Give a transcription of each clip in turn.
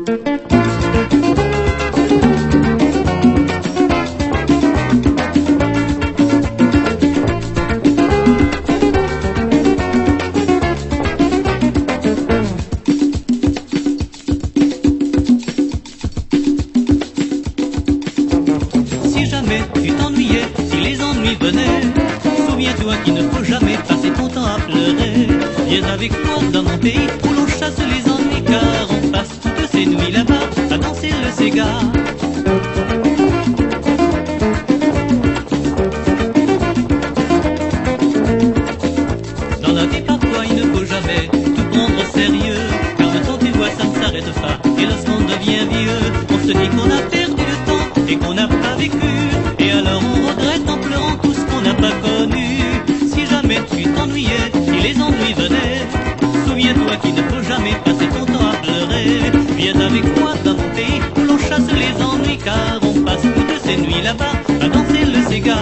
Si jamais tu t'ennuyais, si les ennuis venaient, souviens-toi qu'il ne faut jamais passer ton temps à pleurer. Viens avec moi dans mon pays où l'on chasse les ennuis, car on passe toutes ces nuits là-bas à danser le Sega. Dans la vie parfois il ne faut jamais tout prendre au sérieux, car le temps tu vois ça ne s'arrête pas, et lorsqu'on devient vieux, on se dit qu'on a perdu le temps et qu'on n'a pas vécu, et alors on regrette en pleurant tout ce qu'on n'a pas connu. Si jamais tu t'ennuyais, si les ennuis venaient, souviens-toi qu'il ne faut jamais passer ton temps à pleurer. Viens avec moi dans mon pays où l'on chasse les ennuis, car on passe toutes ces nuits là-bas à danser le Sega.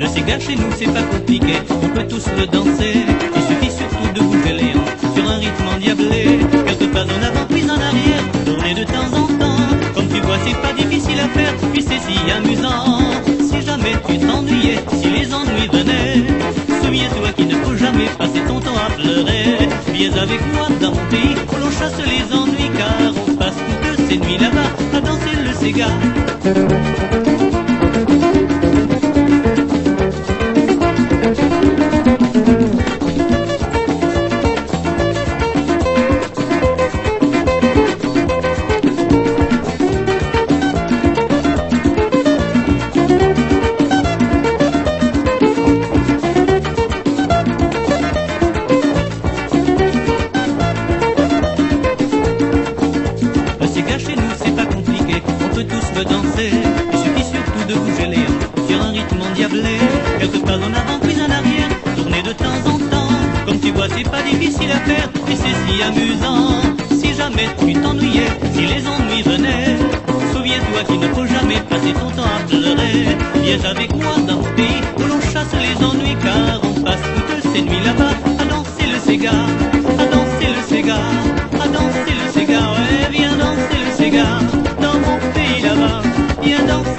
Le Sega chez nous c'est pas compliqué, on peut tous le danser. Il suffit surtout de bouger les hanches sur un rythme endiablé. Quelques pas en avant puis en arrière, tourner de temps en temps. Comme tu vois c'est pas difficile à faire, puis c'est si amusant. Si jamais tu t'ennuyais, si les ennuis venaient, souviens-toi qu'il ne faut jamais passer ton temps à pleurer. Viens avec moi dans mon pays où l'on chasse les ennuis, car on passe toutes ces nuits là-bas à danser le Sega. Chez nous c'est pas compliqué, on peut tous le danser. Il suffit surtout de bouger les hanches sur un rythme endiablé. Quelques pas en avant puis en arrière, tourner de temps en temps. Comme tu vois c'est pas difficile à faire, et c'est si amusant. Si jamais tu t'ennuyais, si les ennuis venaient, souviens-toi qu'il ne faut jamais passer ton temps à pleurer. Viens avec moi dans mon pays où l'on chasse les ennuis, car on passe toutes ces nuits là-bas à danser le Sega, à danser le Sega, à danser le Sega. Ouais, viens danser le Sega dans mon pays là-bas, viens danser.